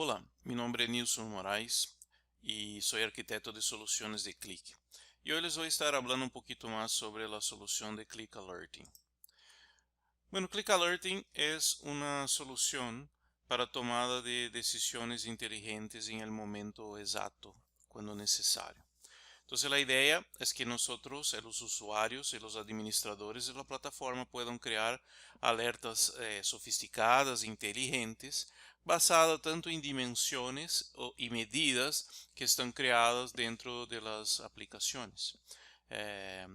Olá, meu nome é Nilson Moraes e sou arquiteto de soluções de Click. E hoje les vou estar falando um pouquinho mais sobre a solução de Click Alerting. Bueno, Click Alerting é uma solução para tomada de decisões inteligentes em el momento exato, quando necessário. Entonces la idea es que nosotros, los usuarios y los administradores de la plataforma puedan crear alertas sofisticadas, inteligentes, basadas tanto en dimensiones y medidas que están creadas dentro de las aplicaciones. Eh,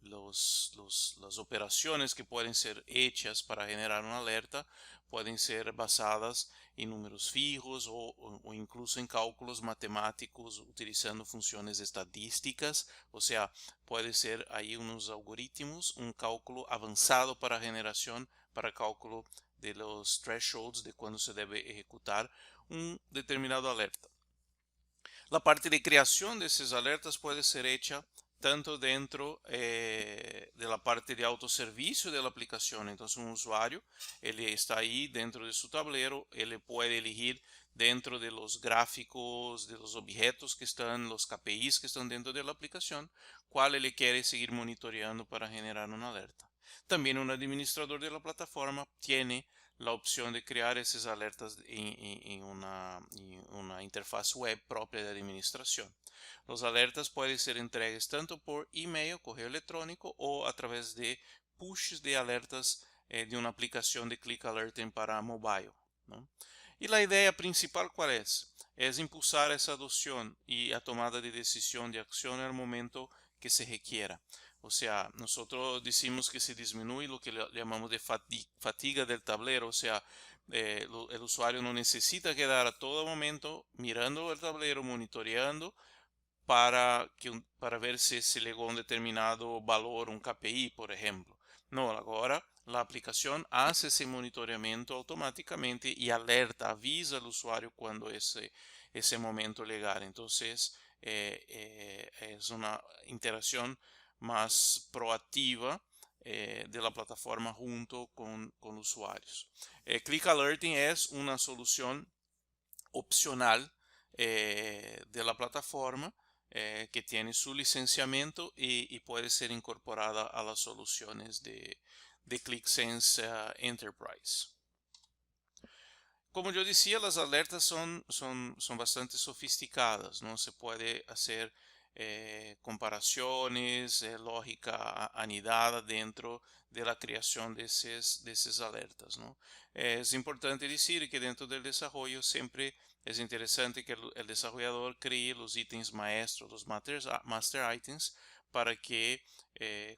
las operaciones que pueden ser hechas para generar una alerta pueden ser basadas en números fijos o incluso en cálculos matemáticos utilizando funciones estadísticas, o sea, puede ser ahí unos algoritmos, un cálculo avanzado para cálculo de los thresholds de cuando se debe ejecutar un determinado alerta. La parte de creación de esas alertas puede ser hecha tanto dentro de la parte de autoservicio de la aplicación. Entonces un usuario, él está ahí dentro de su tablero, él puede elegir dentro de los gráficos, de los objetos que están, los KPIs que están dentro de la aplicación, cuál él quiere seguir monitoreando para generar una alerta. También un administrador de la plataforma tiene la opción de crear esas alertas en una interfaz web propia de administración. Los alertas pueden ser entregues tanto por email, correo electrónico o a través de pushes de alertas de una aplicación de Click Alerting para mobile, ¿no? Y la idea principal, ¿cuál es? Es impulsar esa adopción y a tomada de decisión de acción en el momento que se requiera. O sea, nosotros decimos que se disminuye lo que llamamos de fatiga del tablero, o sea, el usuario no necesita quedar a todo momento mirando el tablero, monitoreando para ver si se llegó a un determinado valor, un KPI, por ejemplo. No, ahora la aplicación hace ese monitoreamiento automáticamente y alerta, avisa al usuario cuando ese momento llegar. Entonces, es una interacción más proactiva de la plataforma junto con usuarios. Click Alerting es una solución opcional de la plataforma que tiene su licenciamiento y puede ser incorporada a las soluciones de ClickSense Enterprise. Como yo decía, las alertas son bastante sofisticadas, ¿no? Se puede hacer comparaciones, lógica anidada dentro de la creación de esas alertas, ¿no? Es importante decir que dentro del desarrollo siempre es interesante que el desarrollador cree los ítems maestros, los master items, para que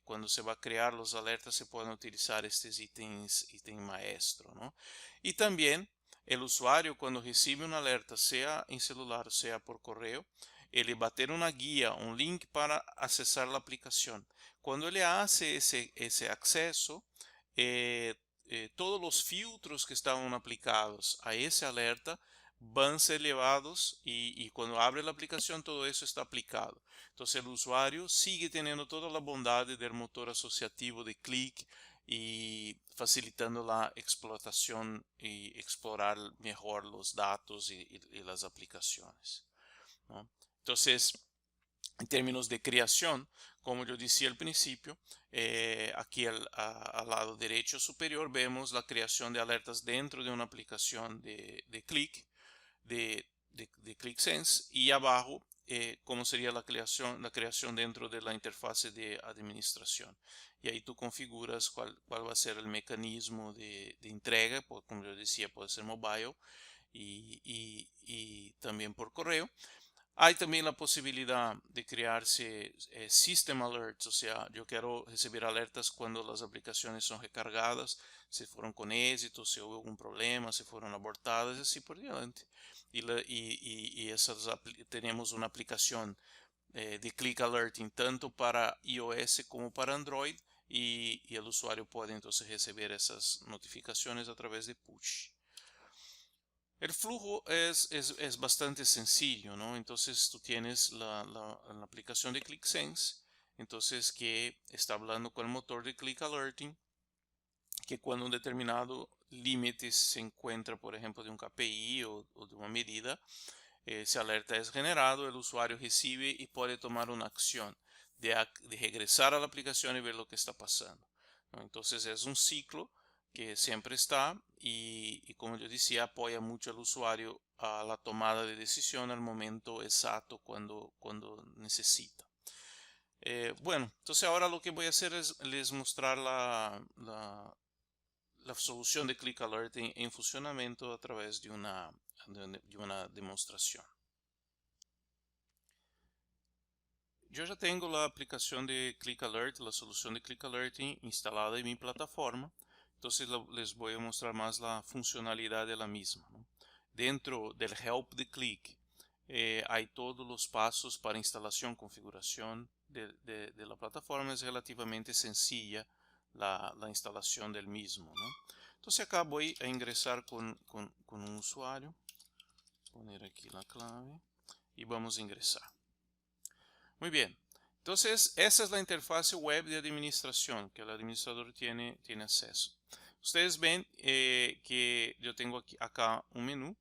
cuando se va a crear los alertas se puedan utilizar estos ítems maestro, ¿no? Y también el usuario cuando recibe una alerta, sea en celular, sea por correo, ele va a tener una guía, un link para accesar la aplicación. Cuando él hace ese acceso, todos los filtros que estaban aplicados a esa alerta van a ser llevados y cuando abre la aplicación todo eso está aplicado. Entonces el usuario sigue teniendo toda la bondad del motor asociativo de Click y facilitando la explotación y explorar mejor los datos y las aplicaciones, ¿no? Entonces, en términos de creación, como yo decía al principio, aquí al lado derecho superior vemos la creación de alertas dentro de una aplicación de Click, de ClickSense, y abajo cómo sería la creación dentro de la interfase de administración. Y ahí tú configuras cuál va a ser el mecanismo de entrega, como yo decía, puede ser mobile y también por correo. Hay también la posibilidad de crearse System Alerts, o sea, yo quiero recibir alertas cuando las aplicaciones son recargadas, si fueron con éxito, si hubo algún problema, si fueron abortadas, y así por diante. Tenemos una aplicación de Click Alerting tanto para iOS como para Android y el usuario puede entonces recibir esas notificaciones a través de push. El flujo es bastante sencillo, ¿no? Entonces tú tienes la aplicación de ClickSense, entonces que está hablando con el motor de Click Alerting que cuando un determinado límite se encuentra, por ejemplo, de un KPI o de una medida, ese alerta es generado, el usuario recibe y puede tomar una acción de regresar a la aplicación y ver lo que está pasando, ¿no? Entonces es un ciclo que siempre está y como yo decía, apoya mucho al usuario a la tomada de decisión al momento exacto cuando necesita. Bueno, entonces ahora lo que voy a hacer es les mostrar la solución de Click Alert en funcionamiento a través de una demostración. Yo ya tengo la aplicación de Click Alert, la solución de Click Alerting instalada en mi plataforma. Entonces les voy a mostrar más la funcionalidad de la misma, ¿no? Dentro del Help de Click hay todos los pasos para instalación, configuración de la plataforma. Es relativamente sencilla la instalación del mismo, ¿no? Entonces acá voy a ingresar con un usuario, poner aquí la clave y vamos a ingresar. Muy bien, entonces esa es la interfase web de administración que el administrador tiene acceso. Ustedes ven que yo tengo acá un menú.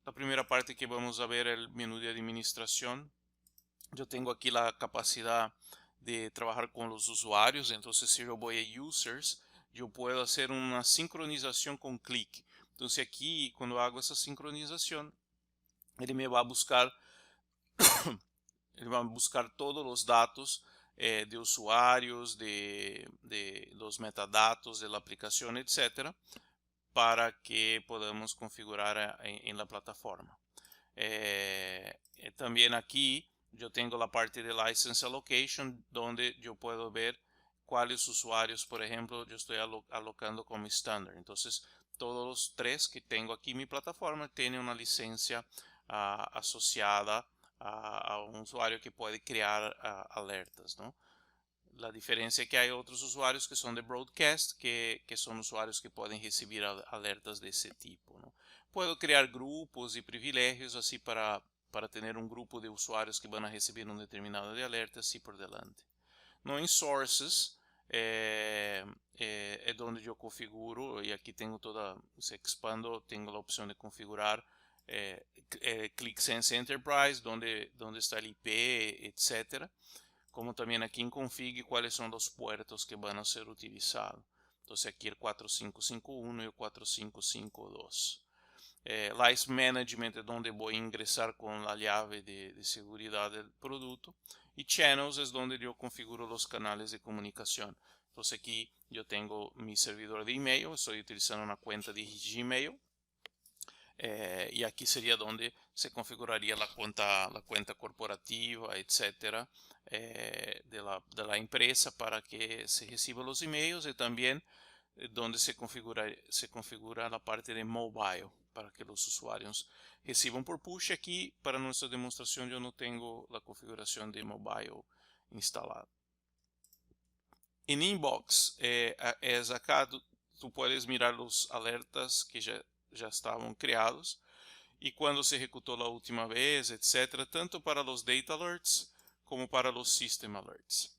La primera parte que vamos a ver es el menú de administración. Yo tengo aquí la capacidad de trabajar con los usuarios, entonces si yo voy a Users, yo puedo hacer una sincronización con Click. Entonces aquí cuando hago esa sincronización, él me va a buscar Ele vai buscar todos os dados de usuários, de los metadatos da aplicação, etc., para que podamos configurar em la plataforma. Também aqui eu tenho a parte de License Allocation, onde eu posso ver quais usuários, por exemplo, eu estou alocando como estándar. Então, todos os 3 que tenho aqui em minha plataforma têm uma licença associada a un usuario que puede crear alertas, ¿no? La diferencia es que hay otros usuarios que son de broadcast, que son usuarios que pueden recibir alertas de ese tipo, ¿no? Puedo crear grupos y privilegios así para tener un grupo de usuarios que van a recibir un determinado de alertas así por delante. No, en Sources es donde yo configuro, y aquí tengo toda, se expando, tengo la opción de configurar ClickSense Enterprise, donde está el IP, etc. Como también aquí en Config cuáles son los puertos que van a ser utilizados. Entonces aquí el 4551 y el 4552. License Management es donde voy a ingresar con la llave de seguridad del producto. Y Channels es donde yo configuro los canales de comunicación. Entonces aquí yo tengo mi servidor de email, estoy utilizando una cuenta de Gmail. Y aquí sería donde se configuraría la cuenta corporativa, etcétera, de la empresa para que se reciba los emails, y también donde se configura la parte de mobile para que los usuarios reciban por push. Aquí para nuestra demostración yo no tengo la configuración de mobile instalada. En Inbox es acá tú puedes mirar los alertas que já estavam criados e quando se executou a última vez, etc., tanto para os data alerts como para os system alerts.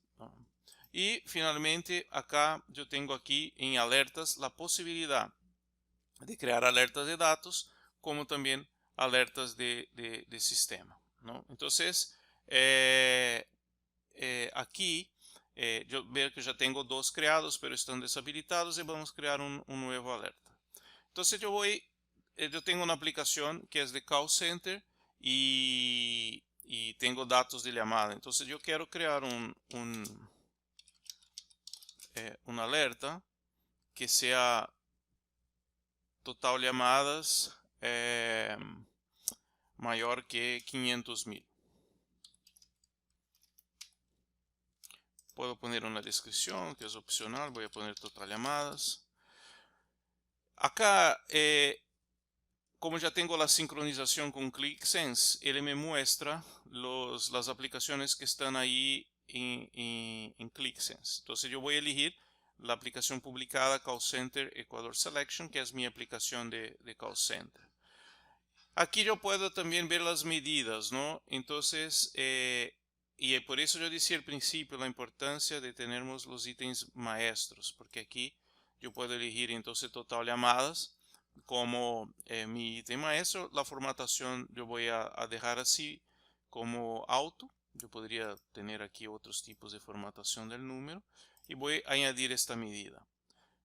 E finalmente acá eu tenho aqui em alertas a possibilidade de criar alertas de dados como também alertas de sistema, ¿no? Então aqui eu vejo que já tenho 2 criados, mas estão desabilitados, e vamos criar um novo alerta. Entonces yo tengo una aplicación que es de call center y tengo datos de llamada. Entonces yo quiero crear una alerta que sea total llamadas mayor que 500,000. Puedo poner una descripción que es opcional, voy a poner total llamadas. Acá como ya tengo la sincronización con ClickSense, él me muestra las aplicaciones que están ahí en ClickSense. Entonces yo voy a elegir la aplicación publicada Call Center Ecuador Selection, que es mi aplicación de Call Center. Aquí yo puedo también ver las medidas, ¿no? Entonces, y por eso yo decía al principio la importancia de tener los ítems maestros, porque aquí yo puedo elegir entonces total llamadas como mi ítem maestro. La formatación yo voy a dejar así como auto. Yo podría tener aquí otros tipos de formatación del número y voy a añadir esta medida.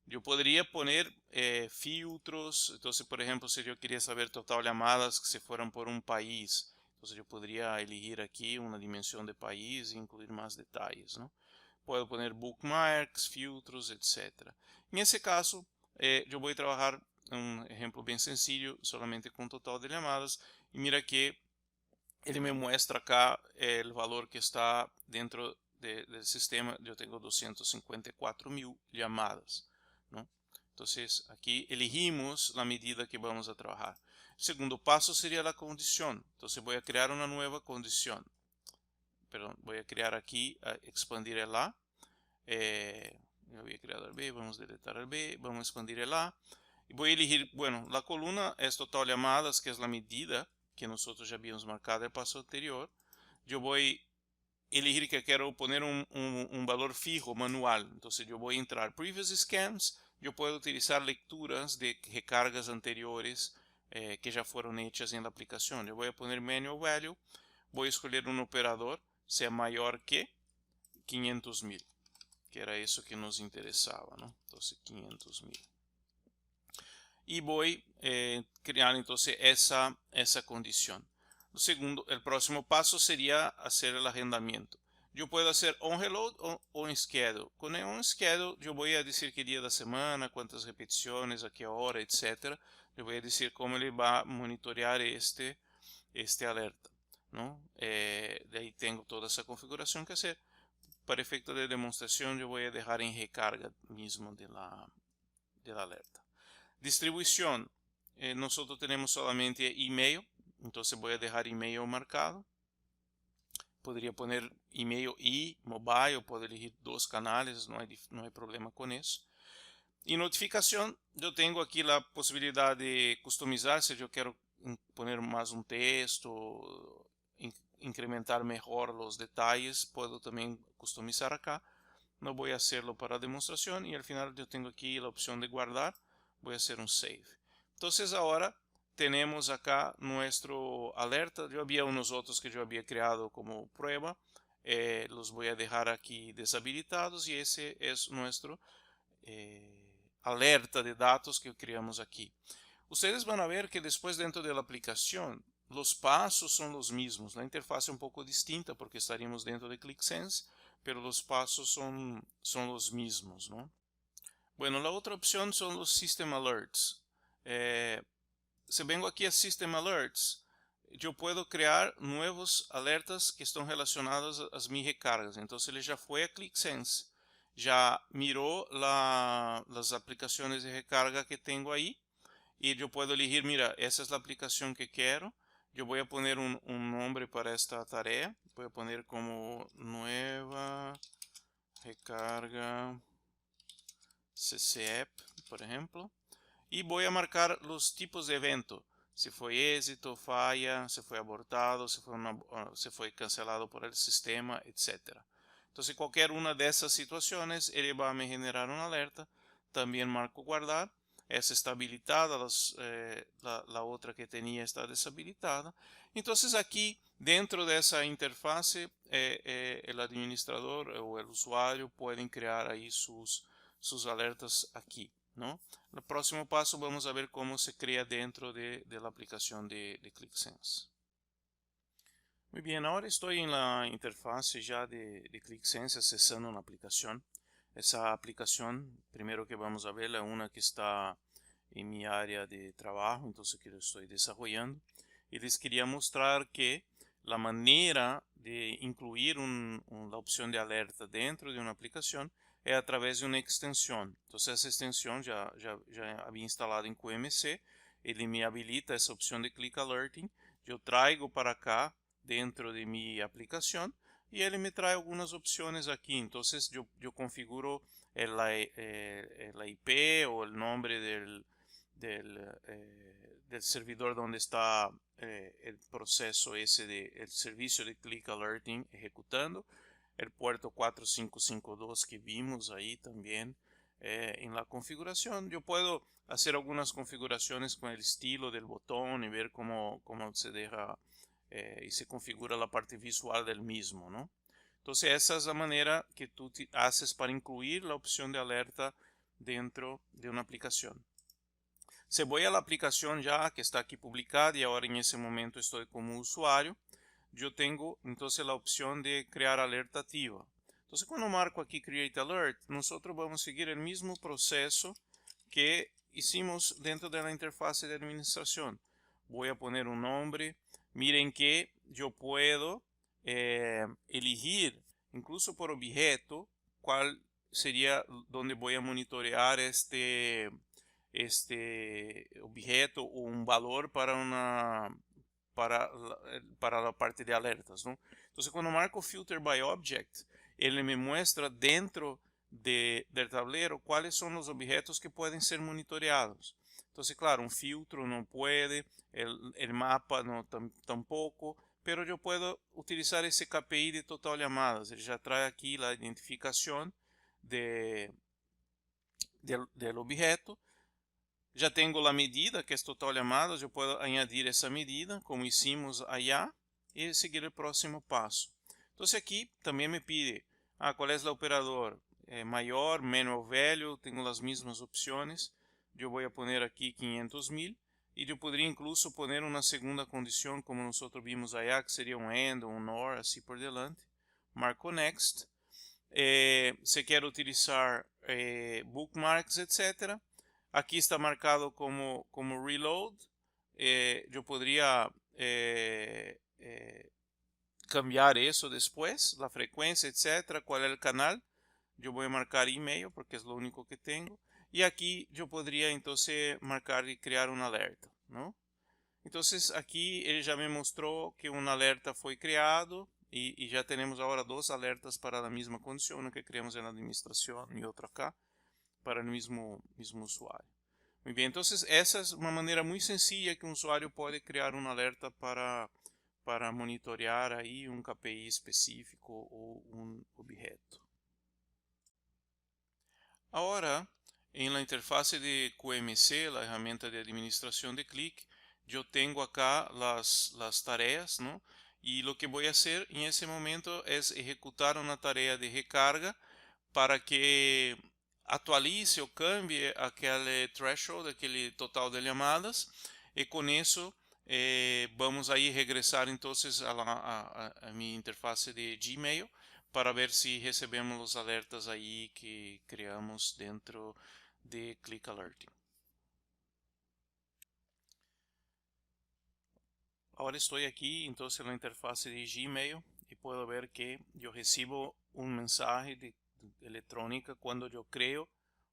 Yo podría poner filtros. Entonces, por ejemplo, si yo quería saber total llamadas que se fueran por un país, entonces yo podría elegir aquí una dimensión de país e incluir más detalles, ¿no? Puedo poner bookmarks, filtros, etc. En ese caso, yo voy a trabajar un ejemplo bien sencillo, solamente con total de llamadas. Y mira que ele me muestra acá el valor que está dentro del sistema. Yo tengo 254.000 llamadas, ¿no? Entonces, aquí elegimos la medida que vamos a trabajar. El segundo paso sería la condición. Entonces, voy a crear una nueva condición. Perdón, voy a crear aquí, expandir el A. Yo había creado el B, vamos a deletar el B, vamos a expandir el A. Y voy a elegir, bueno, la columna es total llamadas, que es la medida que nosotros ya habíamos marcado el paso anterior. Yo voy a elegir que quiero poner un valor fijo manual. Entonces yo voy a entrar previous scans. Yo puedo utilizar lecturas de recargas anteriores que ya fueron hechas en la aplicación. Yo voy a poner manual value. Voy a escoger un operador, sea mayor que 500.000, que era eso que nos interesaba, ¿no? Entonces 500.000. Y voy a crear entonces esa condición. El próximo paso sería hacer el agendamiento. Yo puedo hacer on reload o on schedule. Con el on schedule yo voy a decir qué día de la semana, cuántas repeticiones, a qué hora, etc. Yo voy a decir cómo le va a monitorear este alerta, ¿no? De ahí tengo toda esa configuración que hacer. Para efecto de demostración yo voy a dejar en recarga mismo de la alerta. Distribución. Nosotros tenemos solamente email, entonces voy a dejar email marcado. Podría poner email y mobile, puedo elegir dos canales, no hay problema con eso. Y notificación, yo tengo aquí la posibilidad de customizar. Si yo quiero poner más un texto, incrementar mejor los detalles, puedo también customizar acá. No voy a hacerlo para demostración y al final yo tengo aquí la opción de guardar. Voy a hacer un save. Entonces ahora tenemos acá nuestro alerta. Yo había unos otros que yo había creado como prueba. Los voy a dejar aquí deshabilitados y ese es nuestro alerta de datos que creamos aquí. Ustedes van a ver que después dentro de la aplicación los pasos son los mismos. La interfaz es un poco distinta porque estaríamos dentro de ClickSense, pero los pasos son los mismos, ¿no? Bueno, la otra opción son los System Alerts. Si vengo aquí a System Alerts, yo puedo crear nuevos alertas que están relacionados a mis recargas. Entonces ele ya fue a ClickSense, ya miró las aplicaciones de recarga que tengo ahí y yo puedo elegir, mira, esa es la aplicación que quiero. Yo voy a poner un nombre para esta tarea. Voy a poner como nueva recarga CCApp, por ejemplo. Y voy a marcar los tipos de evento. Si fue éxito, falla, si fue abortado, si fue cancelado por el sistema, etc. Entonces cualquier una de esas situaciones, él va a me generar una alerta. También marco guardar. Esa está habilitada, la otra que tenía está deshabilitada. Entonces aquí dentro de esa interfase el administrador o el usuario pueden crear ahí sus alertas aquí, ¿no? El próximo paso vamos a ver cómo se crea dentro de la aplicación de ClickSense. Muy bien, ahora estoy en la interfase ya de ClickSense accesando una aplicación. Esa aplicación, primero que vamos a ver, es una que está en mi área de trabajo, entonces que lo estoy desarrollando. Y les quería mostrar que la manera de incluir la opción de alerta dentro de una aplicación es a través de una extensión. Entonces esa extensión ya había instalado en QMC, ele me habilita esa opción de Click Alerting, yo traigo para acá dentro de mi aplicación y él me trae algunas opciones aquí. Entonces yo configuro la IP o el nombre del servidor donde está el proceso ese el servicio de Click Alerting ejecutando. El puerto 4552 que vimos ahí también en la configuración. Yo puedo hacer algunas configuraciones con el estilo del botón y ver cómo se deja y se configura la parte visual del mismo, ¿no? Entonces esa es la manera que tú haces para incluir la opción de alerta dentro de una aplicación. Si voy a la aplicación ya que está aquí publicada y ahora en ese momento estoy como usuario, yo tengo entonces la opción de crear alerta activa. Entonces cuando marco aquí Create Alert, nosotros vamos a seguir el mismo proceso que hicimos dentro de la interfaz de administración. Voy a poner un nombre. Miren que yo puedo elegir incluso por objeto cuál sería donde voy a monitorear este objeto o un valor para para la parte de alertas, ¿no? Entonces cuando marco Filter by Object, él me muestra dentro del tablero cuáles son los objetos que pueden ser monitoreados. Entonces, claro, un filtro no puede, el mapa no tampoco, pero yo puedo utilizar ese KPI de total llamadas. Él ya trae aquí la identificación del objeto. Ya tengo la medida que es total llamadas, yo puedo añadir esa medida como hicimos allá y seguir el próximo paso. Entonces aquí también me pide cuál es el operador, mayor, menor value, tengo las mismas opciones. Yo voy a poner aquí 500.000 y yo podría incluso poner una segunda condición como nosotros vimos allá, que sería un AND o un OR, así por delante. Marco Next. Si quiero utilizar bookmarks, etcétera. Aquí está marcado como reload. Yo podría cambiar eso después, la frecuencia, etcétera, cuál es el canal. Yo voy a marcar email porque es lo único que tengo. Y aquí yo podría entonces marcar y crear una alerta, ¿no? Entonces aquí él ya me mostró que una alerta fue creado y ya tenemos ahora dos alertas para la misma condición, una que creamos en la administración y otra acá para el mismo usuario. Muy bien, entonces esa es una manera muy sencilla que un usuario puede crear una alerta para monitorear ahí un KPI específico o un objeto. Ahora, en la interfase de QMC, la herramienta de administración de clic, yo tengo acá las tareas, ¿no? Y lo que voy a hacer en ese momento es ejecutar una tarea de recarga para que actualice o cambie aquele threshold, aquele total de llamadas, y con eso vamos a regresar entonces a mi interfase de Gmail para ver si recebemos los alertas ahí que creamos dentro de Click Alerting. Ahora estoy aquí entonces en la interfase de Gmail y puedo ver que yo recibo un mensaje electrónica cuando yo creo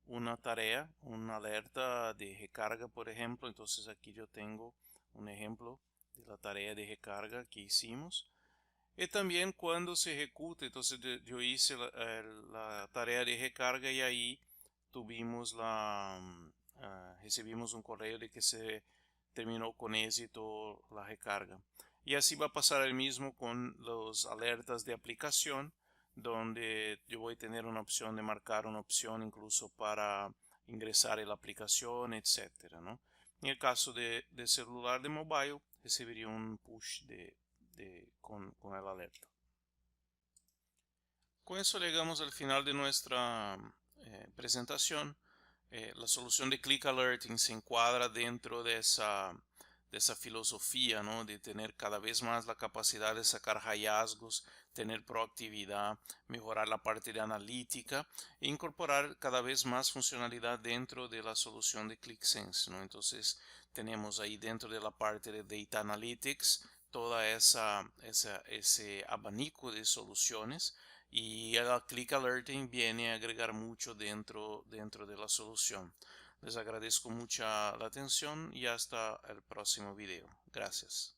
una tarea, una alerta de recarga, por ejemplo. Entonces aquí yo tengo un ejemplo de la tarea de recarga que hicimos. Y también cuando se ejecuta, entonces yo hice la tarea de recarga y ahí tuvimos recibimos un correo de que se terminó con éxito la recarga. Y así va a pasar el mismo con los alertas de aplicación, donde yo voy a tener una opción de marcar una opción incluso para ingresar en la aplicación, etcétera, ¿no? En el caso de celular de mobile, recibiría un push con el alerta. Con eso llegamos al final de nuestra presentación. La solución de Click Alerting se encuadra dentro de esa filosofía, ¿no? De tener cada vez más la capacidad de sacar hallazgos, tener proactividad, mejorar la parte de analítica e incorporar cada vez más funcionalidad dentro de la solución de ClickSense, ¿no? Entonces tenemos ahí dentro de la parte de Data Analytics toda ese abanico de soluciones, y el Click Alerting viene a agregar mucho dentro de la solución. Les agradezco mucha la atención y hasta el próximo video. Gracias.